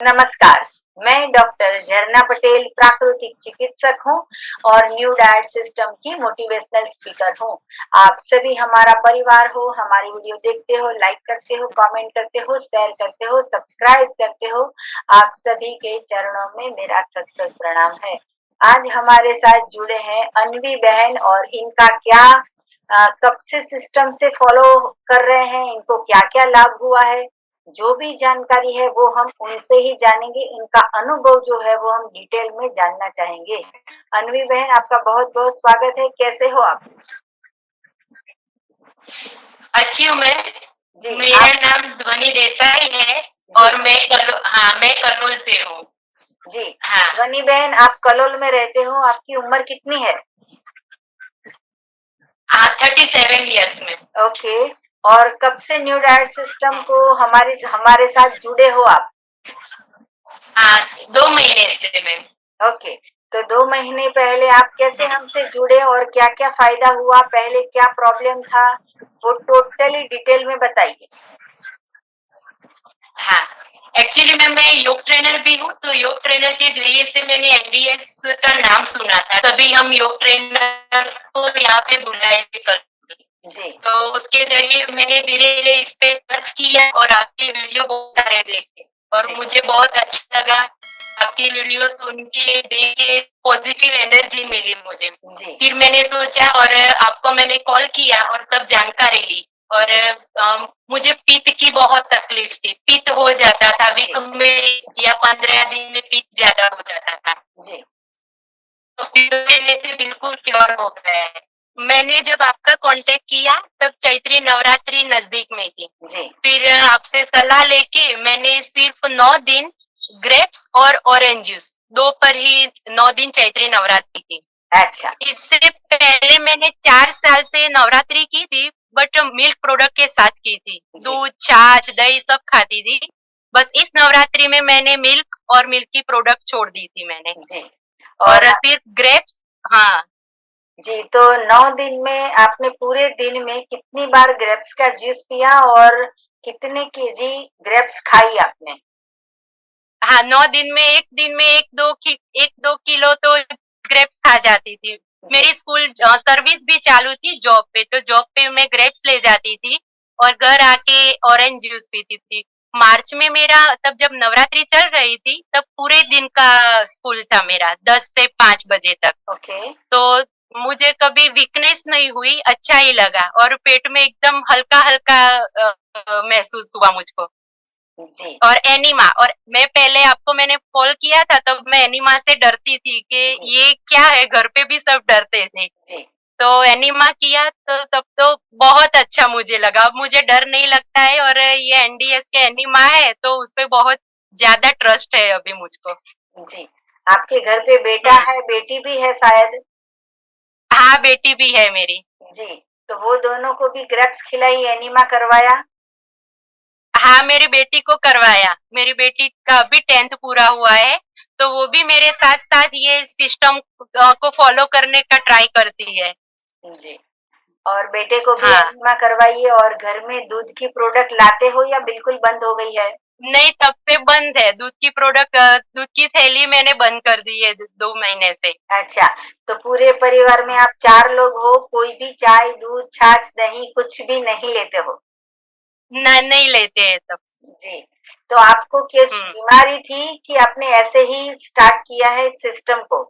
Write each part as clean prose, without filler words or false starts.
नमस्कार, मैं डॉक्टर झरना पटेल प्राकृतिक चिकित्सक हूँ और न्यू डाइट सिस्टम की मोटिवेशनल स्पीकर हूँ। आप सभी हमारा परिवार हो, हमारी वीडियो देखते हो, लाइक करते हो, कमेंट करते हो, शेयर करते हो, सब्सक्राइब करते हो। आप सभी के चरणों में मेरा सत प्रणाम है। आज हमारे साथ जुड़े हैं अन्वी बहन और इनका क्या कब से सिस्टम से फॉलो कर रहे हैं, इनको क्या-क्या लाभ हुआ है, जो भी जानकारी है वो हम उनसे ही जानेंगे। इनका अनुभव जो है वो हम डिटेल में जानना चाहेंगे। अन्वी बहन, आपका बहुत-बहुत स्वागत है। कैसे हो आप? अच्छी हूँ मैं। जी, मेरा नाम ध्वनि देसाई है और मैं कलोल से हूँ। जी, हाँ, ध्वनि बहन, आप कलोल में रहते हो। आपकी उम्र कितनी है? हाँ 37 इयर्स में। ओके। और कब से न्यू डाइट सिस्टम को हमारे हमारे साथ जुड़े हो आप? हाँ 2 महीने से मैं। ओके। तो 2 महीने पहले आप कैसे हमसे जुड़े और क्या-क्या फ़ायदा हुआ? पहले क्या प्रॉब्लम था? वो टोटली डिटेल में बताइए। हाँ, एक्चुअली मैं योग ट्रेनर भी हूँ, तो योग ट्रेनर के ज़रिए से मैंने एनडीएस का नाम सुना था। तभी हम योग ट्रेनर्स को यहाँ पे बुलाए थे कल। जी, तो उसके ज़रिए मैंने धीरे-धीरे इस पे सर्च किया और आपके वीडियो बहुत सारे देखे और जी, मुझे बहुत अच्छा लगा। आपकी वीडियो सुन के, देख के पॉजिटिव एनर्जी मिली मुझे। जी, फिर मैंने सोचा और आपको मैंने कॉल किया और सब जानकारी ली और जी, मुझे पित्त की बहुत तकलीफ थी। पित्त हो जाता था जी, वीक में या 15 दिन में पित्त ज़्यादा हो जाता था। जी, तो पित्त लेने से बिल्कुल क्योर हो गया है। मैंने जब आपका कांटेक्ट किया तब चैत्री नवरात्रि नज़दीक में थी। जी, फिर आपसे सलाह लेके मैंने सिर्फ 9 दिन ग्रेप्स और ऑरेंज जूस 2 पर ही 9 दिन चैत्री नवरात्रि की। अच्छा, इससे पहले मैंने 4 साल से नवरात्रि की थी, बट मिल्क प्रोडक्ट के साथ की थी। जी, दूध, छाछ, दही सब खाती थी। बस इस नवरात्रि में मैंने मिल्क और मिल्क की प्रोडक्ट छोड़ दी थी मैंने। जी। और और सिर्फ ग्रेप्स। हाँ, जी, तो 9 दिन में आपने पूरे दिन में कितनी बार ग्रेप्स का जूस पिया और कितने केजी ग्रेप्स खाई आपने? हाँ 9 दिन में 1 दिन में 1-2 किलो तो ग्रेप्स खा जाती थी। जी, मेरी स्कूल सर्विस भी चालू थी जॉब पे, तो जॉब पे मैं ग्रेप्स ले जाती थी और घर आके ऑरेंज जूस पीती थी। मार्च में मेरा तब जब नवरात्रि चल रही थी, तब पूरे दिन का स्कूल था मेरा 10 से 5 बजे तक। ओके, तो मुझे कभी वीकनेस नहीं हुई, अच्छा ही लगा और पेट में एकदम हल्का-हल्का महसूस हुआ मुझको। जी, और एनीमा, और मैं पहले आपको मैंने कॉल किया था तब मैं एनीमा से डरती थी कि जी, ये क्या है, घर पे भी सब डरते थे। जी, तो एनीमा किया तो तब तो बहुत अच्छा मुझे लगा, अब मुझे डर नहीं लगता है और ये एनडीएस के एनीमा है तो उसपे बहुत ज़्यादा ट्रस्ट है अभी मुझको। जी। आपके घर पे बेटा हुँ। है, बेटी भी है शायद? हाँ, बेटी भी है मेरी। जी, तो वो दोनों को भी ग्रेप्स खिलाई, एनीमा करवाया? हाँ, मेरी बेटी को करवाया। मेरी बेटी का अभी 10th पूरा हुआ है, तो वो भी मेरे साथ-साथ ये सिस्टम को फॉलो करने का ट्राई करती है। जी। और बेटे को भी हाँ, एनीमा करवाइए और घर में दूध की प्रोडक्ट लाते हो या बिल्कुल बंद हो गई है? नहीं तब से बंद है, दूध की थैली मैंने बंद कर दी है 2 महीने से। अच्छा, तो पूरे परिवार में आप 4 लोग हो, कोई भी चाय, दूध, छाछ, दही कुछ भी नहीं लेते हो? नहीं लेते हैं तब से। जी, तो आपको किस हुँ। बीमारी थी कि आपने ऐसे ही स्टार्ट किया है इस सिस्टम को?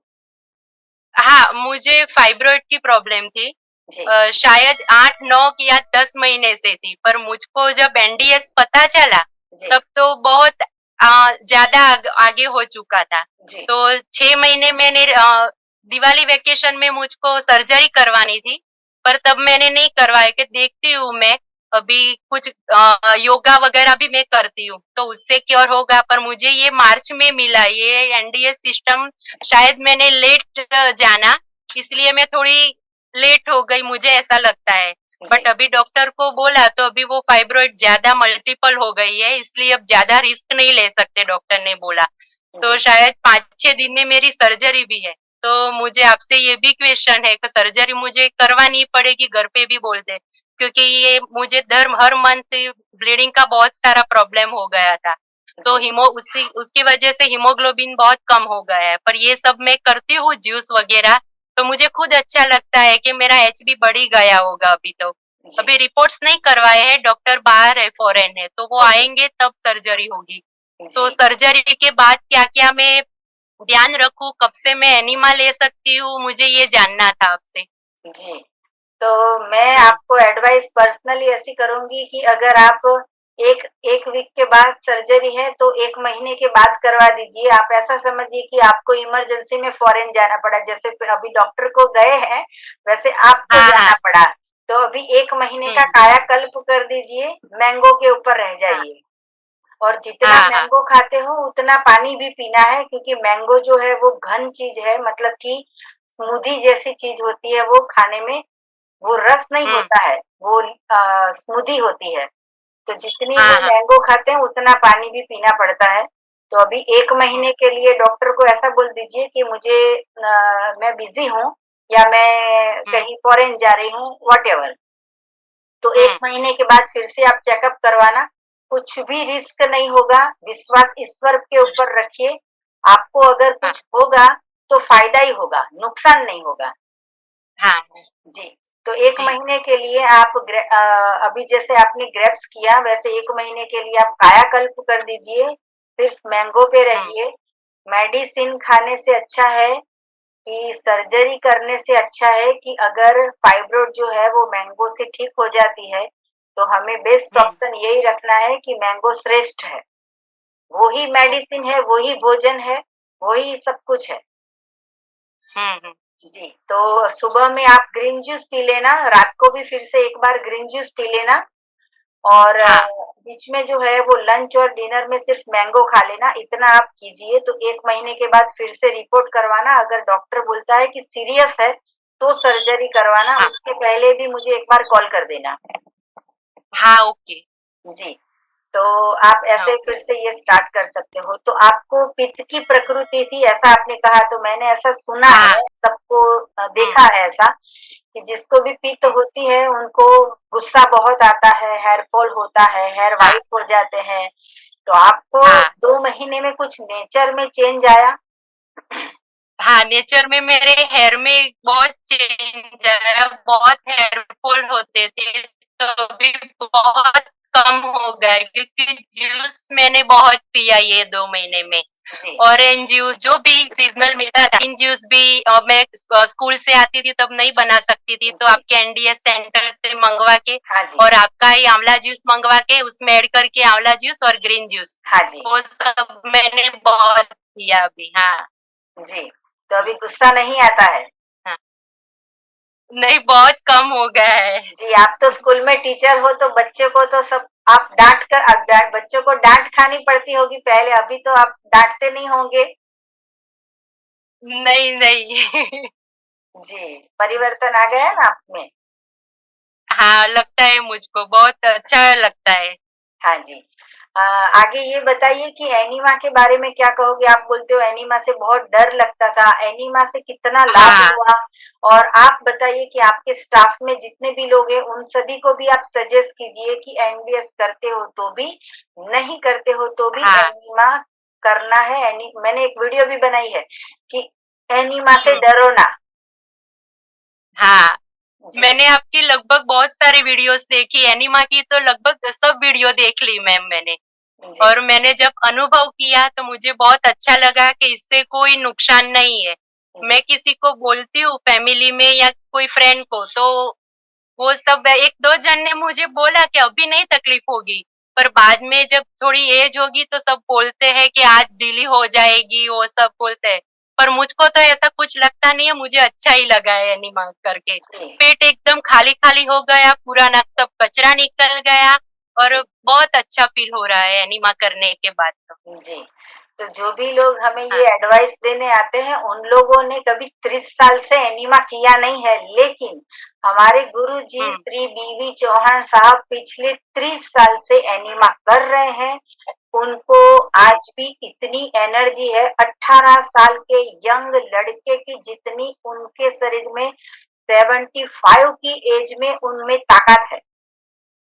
हाँ, मुझे फाइब्रॉइड की प्रॉब्लम थी। जी, शायद 8-9 या 10 महीने से थी, पर मुझको जब एनडीएस पता चला, जी, तब तो बहुत ज़्यादा आगे हो चुका था। जी, तो 6 महीने मैंने दिवाली वेकेशन में मुझको सर्जरी करवानी थी, पर तब मैंने नहीं करवाई कि देखती हूँ मैं, अभी कुछ योगा वगैरह भी मैं करती हूँ, तो उससे क्योर होगा, पर मुझे ये मार्च में मिला, ये एनडीएस सिस्टम शायद मैंने लेट जाना, इसलिए मैं थोड़ी लेट हो गई, मुझे ऐसा लगता है। जी, बट अभी डॉक्टर को बोला तो अभी वो फाइब्रॉइड ज़्यादा मल्टीपल हो गई है, इसलिए अब ज़्यादा रिस्क नहीं ले सकते, डॉक्टर ने बोला। तो जी, शायद 5-6 दिन में मेरी सर्जरी भी है। तो मुझे आपसे ये भी क्वेश्चन है कि सर्जरी मुझे करवानी पड़ेगी, घर पे भी बोलते हैं, क्योंकि ये मुझे हर मंथ ब्लीडिंग का बहुत सारा प्रॉब्लम हो गया था। तो जी, उसकी वजह से हीमोग्लोबिन बहुत कम हो गया है। पर ये सब मैं करती हूँ जूस वगैरह, तो मुझे खुद अच्छा लगता है कि मेरा एचबी बढ़ ही गया होगा अभी तो। जी, अभी रिपोर्ट्स नहीं करवाए हैं, डॉक्टर बाहर है, फॉरेन है, तो वो ओके, आएँगे तब सर्जरी होगी। तो जी, सर्जरी के बाद क्या-क्या मैं ध्यान रखूँ, कब से मैं एनिमा ले सकती हूँ, मुझे ये जानना था आपसे? जी। तो मैं हुँ, आपको एडवाइस पर्सनली ऐसी करूँगी कि अगर आप 1 वीक के बाद सर्जरी है तो 1 महीने के बाद करवा दीजिए। आप ऐसा समझिए कि आपको इमरजेंसी में फ़ॉरेन जाना पड़ा, जैसे अभी डॉक्टर को गए हैं, वैसे आपको हाँ, जाना हाँ। पड़ा। तो अभी 1 महीने का हुँ, कायाकल्प कर दीजिए, मैंगो के ऊपर रह हाँ, जाइए और जितना हाँ, हाँ। मैंगो खाते हो उतना पानी भी पीना है, क्योंकि मैंगो जो है वो घन चीज़ है, मतलब कि स्मूदी जैसी चीज़ होती है वो खाने में। वो रस नहीं हुँ, होता है, वो स्मूदी होती है। तो जितनी हाँ, वो हाँ। मैंगो खाते हैं उतना पानी भी पीना पड़ता है। तो अभी 1 हुँ, महीने के लिए डॉक्टर को ऐसा बोल दीजिए कि मुझे मैं बिज़ी हूँ या मैं हुँ, कहीं फ़ॉरेन जा रही हूँ, व्हाटएवर। तो 1 हुँ, महीने के बाद फिर से आप चेकअप करवाना, कुछ भी रिस्क नहीं होगा, विश्वास ईश्वर के हुँ, ऊपर रखिए। आपको अगर हाँ, कुछ होगा तो फ़ायदा ही होगा, नुकसान नहीं होगा। हाँ, जी, तो 1 जी। महीने के लिए आप अभी जैसे आपने ग्रेप्स किया वैसे 1 महीने के लिए आप कायाकल्प कर दीजिए, सिर्फ़ मैंगो पे हुँ, रहिए। मेडिसिन खाने से अच्छा है कि सर्जरी करने से अच्छा है कि अगर फाइब्रोइड जो है वो मैंगो से ठीक हो जाती है, तो हमें बेस्ट हुँ, ऑप्शन यही रखना है कि मैंगो श्रेष्ठ है। वो ही ओके। मेडिसिन है, वो ही भोजन है, वही सब कुछ है। हुँ, हुँ, जी, तो सुबह में जी। आप ग्रीन जूस पी लेना, रात को भी फिर से एक बार ग्रीन जूस पी लेना और हाँ, बीच में जो है वो लंच और डिनर में सिर्फ मैंगो खा लेना, इतना आप कीजिए। तो 1 महीने के बाद फिर से रिपोर्ट करवाना, अगर डॉक्टर बोलता है कि सीरियस है, तो सर्जरी करवाना, हाँ, उसके पहले भी मुझे एक बार कॉल कर देना। हाँ, ओके। जी। तो आप हाँ, ऐसे फिर से ये स्टार्ट कर सकते हो। तो आपको पित्त की प्रकृति थी ऐसा आपने कहा, तो मैंने ऐसा सुना हाँ, है, सबको हुँ, देखा है ऐसा कि जिसको भी पित्त हुँ, होती है उनको गुस्सा बहुत आता है, हेयर फॉल होता है, हेयर हाँ, व्हाइट हो जाते हैं। तो आपको हाँ। 2 महीने में कुछ नेचर में चेंज आया? हाँ, नेचर में मेरे हेयर में बहुत चेंज आया, बहुत हेयर फॉल होते थे, तो अभी बहुत कम हो गए क्योंकि जूस मैंने बहुत पिया ये 2 महीने में। जी, ऑरेंज जूस जो भी सीज़नल मिलता था, इन जूस भी मैं स्कूल से आती थी तब नहीं बना सकती थी, तो जी। आपके एनडीएस सेंटर से मँगवा के हाँ जी, और आपका ही आँवला जूस मँगवा के उसमें ऐड करके आँवला जूस और ग्रीन जूस, हाँ जी, वो सब मैंने बहुत पिया अभी। हाँ, जी। तो हुँ, अभी गुस्सा नहीं आता है? हाँ। नहीं, बहुत कम हो गया है। जी, आप तो स्कूल में टीचर हो तो बच्चों को तो सब आप डाँट कर बच्चों को डाँट खानी पड़ती होगी पहले, अभी तो आप डाँटते नहीं होंगे? नहीं, नहीं। जी, परिवर्तन आ गया ना आप में? हाँ, लगता है मुझको बहुत अच्छा लगता है। हाँ जी। आगे ये बताइए कि एनीमा के बारे में क्या कहोगे? आप बोलते हो एनीमा से बहुत डर लगता था, एनीमा से कितना लाभ हाँ, हुआ? और आप बताइए कि आपके स्टाफ में जितने भी लोग हैं, उन सभी को भी आप सजेस्ट कीजिए कि एमडीएस करते हो तो भी, नहीं करते हो तो भी हाँ, एनीमा करना है। मैंने एक वीडियो भी बनाई है कि एनीमा से हुँ, डरो ना। हाँ। जी, मैंने आपकी लगभग बहुत सारी वीडियोज़ देखी, एनिमा की तो लगभग सब वीडियो देख ली मैंने। जी, और मैंने जब अनुभव किया तो मुझे बहुत अच्छा लगा कि इससे कोई नुकसान नहीं है। जी, मैं किसी को बोलती हूँ फैमिली में या कोई फ्रेंड को तो वो सब 1-2 जन ने मुझे बोला कि अभी नहीं तकलीफ होगी, पर बाद में जब थोड़ी एज होगी तो सब बोलते हैं कि आज ढीली हो जाएगी, वो सब बोलते हैं। पर मुझको तो ऐसा कुछ लगता नहीं है, मुझे अच्छा ही लगा है एनिमा करके। जी, पेट एकदम खाली-खाली हो गया, पूरा ना सब कचरा निकल गया और जी। बहुत अच्छा फ़ील हो रहा है एनिमा करने के बाद तो। जी, तो जो भी लोग हमें हाँ, ये एडवाइस देने आते हैं, उन लोगों ने कभी 30 साल से एनीमा किया नहीं है, लेकिन हमारे गुरुजी हुँ, श्री बीवी चौहान साहब पिछले 30 साल से एनीमा कर रहे हैं। उनको हुँ, आज भी इतनी एनर्जी है, 18 साल के यंग लड़के की जितनी उनके शरीर में 75 की एज में उनमें ताकत है।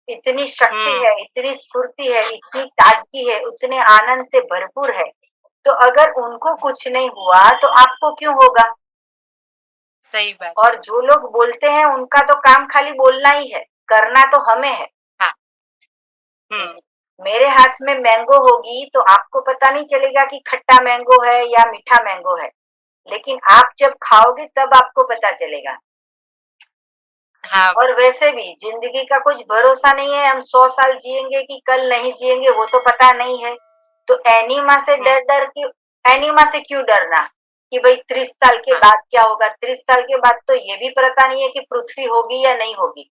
इतनी शक्ति हम्म। है, इतनी स्फूर्ति है, इतनी ताजगी है, उतने आनंद से भरपूर है। तो अगर उनको कुछ नहीं हुआ तो आपको क्यों होगा? सही बात। और जो लोग बोलते हैं उनका तो काम खाली बोलना ही है, करना तो हमें है। हाँ। हम्म। जी, मेरे हाथ में मैंगो होगी तो आपको पता नहीं चलेगा कि खट्टा मैंगो है या मीठा मैंगो है, लेकिन आप जब खाओगे तब आपको पता चलेगा। हाँ। और वैसे भी जिंदगी का कुछ भरोसा नहीं है, हम 100 साल जिएंगे कि कल नहीं जिएंगे वो तो पता नहीं है। तो एनीमा से हम्म। एनीमा से क्यों डरना कि भाई 30 साल के हाँ। बाद क्या होगा? 30 साल के बाद तो ये भी पता नहीं है कि पृथ्वी होगी या नहीं होगी।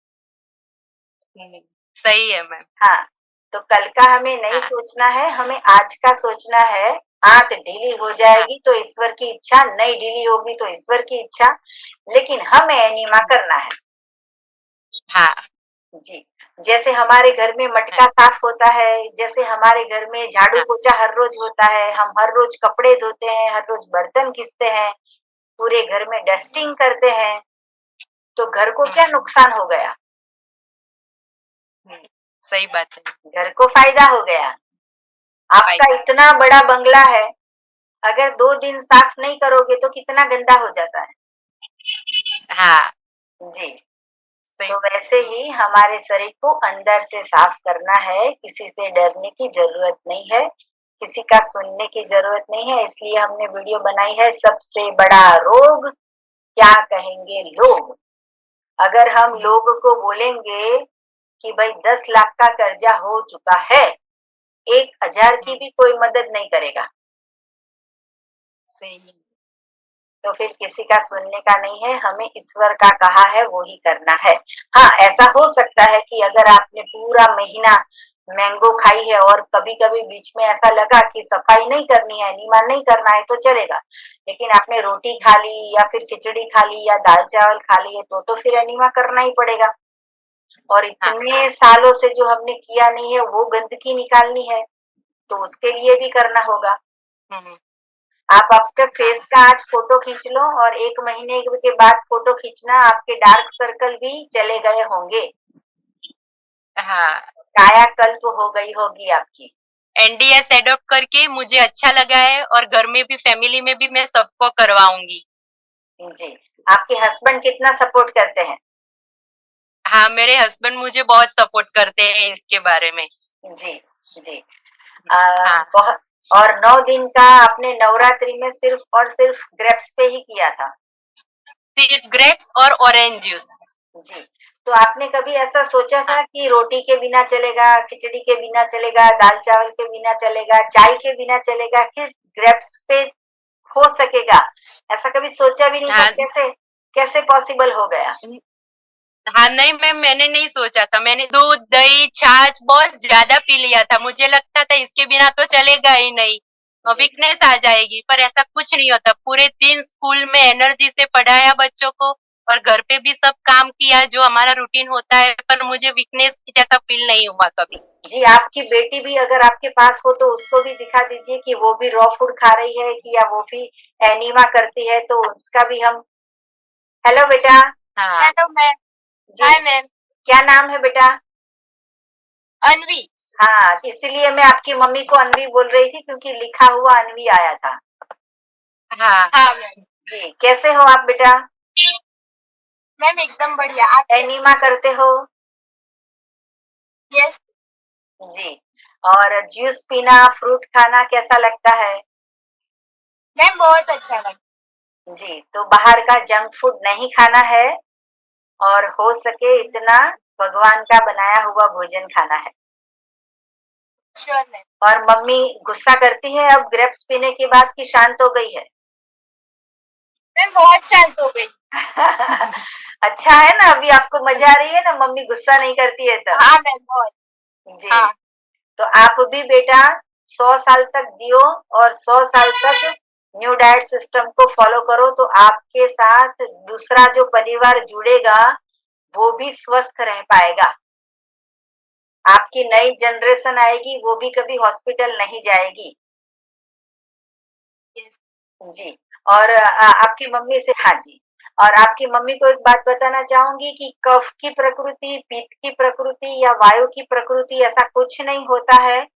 हम्म, सही है मैम। हाँ, तो कल का हमें नहीं हाँ। सोचना है, हमें आज का सोचना है। आंत ढीली हो हाँ। जाएगी तो ईश्वर की इच्छा, नहीं ढीली होगी तो ईश्वर की इच्छा, लेकिन हमें एनीमा करना है। हाँ। जी, जैसे हमारे घर में हाँ। मटका साफ होता है, जैसे हमारे घर में झाड़ू हाँ। पोछा हर रोज होता है, हम हर रोज कपड़े धोते हैं, हर रोज बर्तन घिसते हैं, पूरे घर में डस्टिंग करते हैं, तो घर को क्या हम्म। नुकसान हो गया? हम्म, सही बात है। घर को फायदा हो गया। आपका फायदा। इतना बड़ा बंगला है, अगर 2 दिन साफ नहीं करोगे तो कितना गंदा हो जाता है। हाँ। जी, सही। तो वैसे ही हमारे शरीर को अंदर से साफ करना है, किसी से डरने की ज़रूरत नहीं है, किसी का सुनने की ज़रूरत नहीं है, इसलिए हमने वीडियो बनाई है सबसे बड़ा रोग क्या कहेंगे लोग। अगर हम हम्म। लोगों को बोलेंगे कि भाई 10 लाख का कर्जा हो चुका है, 1,000 की हम्म, भी कोई मदद नहीं करेगा। सही। तो फिर किसी का सुनने का नहीं है, हमें ईश्वर का कहा है वो ही करना है। हाँ, ऐसा हो सकता है कि अगर आपने पूरा महीना मैंगो खाई है और कभी-कभी बीच में ऐसा लगा कि सफाई नहीं करनी है, नीमा नहीं करना है तो चलेगा। लेकिन आपने रोटी खा ली या फिर खिचड़ी खा ली या दाल-चावल खा लिए तो फिर एनीमा करना ही पड़ेगा। और हाँ। इतने सालों से जो हमने किया नहीं है वो गंदगी निकालनी है, तो उसके लिए भी करना होगा। हम्म। आप आपके हाँ। फेस का आज फोटो खींच लो और 1 महीने के बाद फोटो खींचना, आपके डार्क सर्कल भी चले गए होंगे, हाँ। कायाकल्प हो गई होगी आपकी। एनडीएस एडॉप्ट करके मुझे अच्छा लगा है और घर में भी फैमिली में भी मैं सबको करवाऊंगी। जी, आपके हस्बैंड कितना सपोर्ट करते हैं? हाँ, मेरे हस्बैंड मुझे बहुत सपोर्ट करते हैं इसके बारे में। जी, जी। हाँ। बहुत। और 9 दिन का आपने नवरात्रि में सिर्फ और सिर्फ ग्रेप्स पे ही किया था। सिर्फ ग्रेप्स और ऑरेंज जूस। जी, तो आपने कभी ऐसा सोचा हाँ। था कि रोटी के बिना चलेगा, खिचड़ी के बिना चलेगा, दाल-चावल के बिना चलेगा, चाय के बिना चलेगा, फिर ग्रेप्स पे हो सकेगा? ऐसा कभी सोचा भी नहीं था, हाँ। कैसे कैसे पॉसिबल हो गया? हाँ, नहीं मैम, मैंने नहीं सोचा था। मैंने दूध, दही, छाछ बहुत ज़्यादा पी लिया था। मुझे लगता था इसके बिना तो चलेगा ही नहीं, जी, वीकनेस आ जाएगी, पर ऐसा कुछ नहीं होता। पूरे दिन स्कूल में एनर्जी से पढ़ाया बच्चों को और घर पे भी सब काम किया जो हमारा रूटीन होता है, पर मुझे वीकनेस जैसा फील नहीं हुआ कभी। जी, आपकी बेटी भी अगर आपके पास हो तो उसको भी दिखा दीजिए कि वो भी रॉ फूड खा रही है कि या वो भी एनीमा करती है, तो उसका भी हम। हेलो बेटा। हाँ। Hello ma'am. जी, हाय मैम। क्या नाम है बेटा? अन्वी। हाँ, इसीलिए मैं आपकी मम्मी को अनवी बोल रही थी क्योंकि लिखा हुआ अनवी आया था। हाँ। हाँ मैम। जी, कैसे हो आप बेटा? मैम एकदम बढ़िया। आप एनीमा करते हो? यस। जी, और जूस पीना, फ्रूट खाना कैसा लगता है? मैम बहुत अच्छा लगा। जी, तो बाहर का जंक फूड नहीं खाना है और हो सके इतना भगवान का बनाया हुआ भोजन खाना है। Sure ma'am. और मम्मी गुस्सा करती है अब ग्रेप्स पीने के बाद कि शांत हो गई है? मैम बहुत शांत हो गई। अच्छा है ना, अभी आपको मजा आ रही है ना, मम्मी गुस्सा नहीं करती है तब। हाँ मैम बहुत। जी, हाँ। तो आप भी बेटा 100 साल तक जियो और 100 साल तक न्यू डाइट सिस्टम को फॉलो करो, तो आपके साथ दूसरा जो परिवार जुड़ेगा वो भी स्वस्थ रह पाएगा। आपकी नई जनरेशन आएगी वो भी कभी हॉस्पिटल नहीं जाएगी। यस। जी, और आपकी मम्मी से, हाँ जी, और आपकी मम्मी को एक बात बताना चाहूंगी कि कफ की प्रकृति, पित्त की प्रकृति या वायु की प्रकृति ऐसा कुछ नहीं होता है।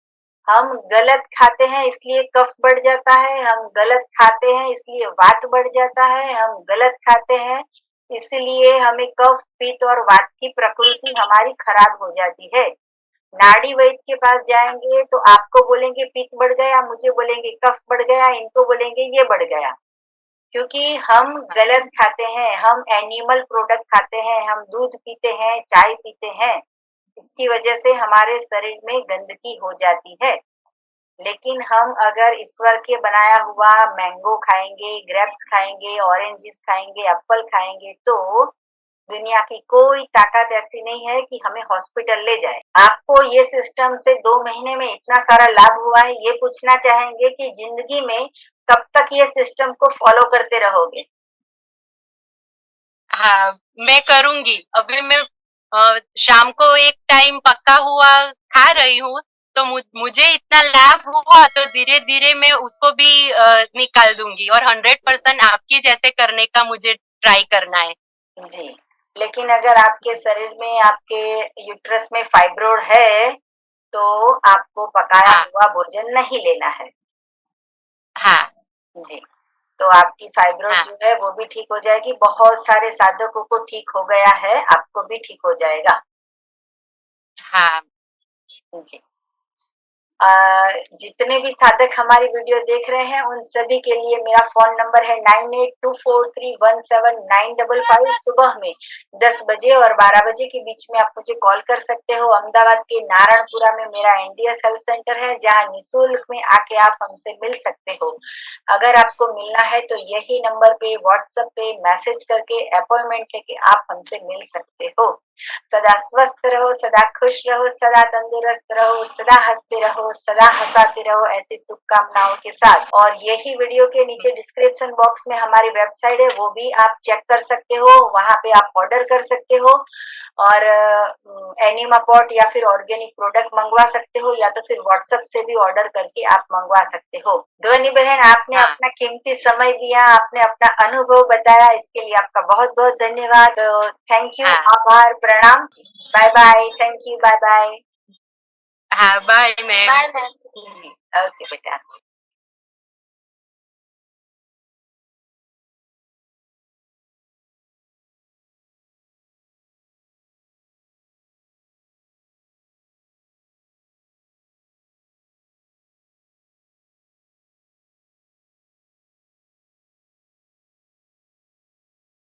हम गलत खाते हैं इसलिए कफ बढ़ जाता है, हम गलत खाते हैं इसलिए वात बढ़ जाता है, हम गलत खाते हैं इसलिए हमें कफ, पित्त और वात की प्रकृति हमारी खराब हो जाती है। नाड़ी वैद्य के पास जाएंगे तो आपको बोलेंगे पित्त बढ़ गया, मुझे बोलेंगे कफ बढ़ गया, इनको बोलेंगे ये बढ़ गया। क्योंकि हम गलत खाते हैं, हम एनिमल प्रोडक्ट खाते हैं, हम दूध पीते हैं, चाय पीते हैं, इसकी वजह से हमारे शरीर में गंदगी हो जाती है। लेकिन हम अगर ईश्वर के बनाया हुआ मैंगो खाएंगे, ग्रेप्स खाएंगे, ऑरेंजेस खाएंगे, एप्पल खाएंगे तो दुनिया की कोई ताकत ऐसी नहीं है कि हमें हॉस्पिटल ले जाए। आपको ये सिस्टम से 2 महीने में इतना सारा लाभ हुआ है, ये पूछना चाहेंगे कि जिंदगी में कब तक ये सिस्टम को फॉलो करते रहोगे? हाँ, मैं करूँगी। अभी मैं शाम को एक टाइम पका हुआ खा रही हूँ, तो मुझे इतना लाभ हुआ तो धीरे-धीरे मैं उसको भी निकाल दूँगी और 100% आपके जैसे करने का मुझे ट्राई करना है। जी, लेकिन अगर आपके शरीर में, आपके यूट्रस में फाइब्रोइड है, तो आपको पकाया हाँ, हुआ भोजन नहीं लेना है। हाँ, जी, तो आपकी फाइब्रोइड हाँ, जो है वो भी ठीक हो जाएगी, बहुत सारे साधकों को ठीक हो गया है, आपको भी ठीक हो जाएगा। हाँ, जी। अ, जितने भी साधक हमारी वीडियो देख रहे हैं उन सभी के लिए मेरा फ़ोन नंबर है 9824317955 सुबह में 10 बजे और 12 बजे के बीच में आप मुझे कॉल कर सकते हो। अहमदाबाद के नारायणपुरा में मेरा एनडीएस हेल्थ सेंटर है जहाँ निःशुल्क में आके आप हमसे मिल सकते हो। अगर आपको मिलना है तो यही नंबर पे व्हाट्सएप पे मैसेज करके अपॉइंटमेंट लेके आप हमसे मिल सकते हो। सदा स्वस्थ रहो, सदा खुश रहो, सदा तंदुरुस्त रहो, सदा हँसते रहो, सदा हँसाते रहो, ऐसी शुभकामनाओं के साथ। और यही वीडियो के नीचे डिस्क्रिप्शन बॉक्स में हमारी वेबसाइट है, वो भी आप चेक कर सकते हो, वहाँ पे आप ऑर्डर कर सकते हो और एनिमा पॉट या फिर ऑर्गेनिक प्रोडक्ट मंगवा सकते हो या तो फिर व्हाट्सएप से भी ऑर्डर करके आप मंगवा सकते हो। ध्वनि बहन, आपने हाँ, अपना कीमती समय दिया, आपने अपना अनुभव बताया, इसके लिए आपका बहुत-बहुत धन्यवाद। थैंक यू, हाँ, आभार, प्रणाम। Bye bye, thank you, bye bye. हाँ, बाय मैम। जी, ओके बेटा।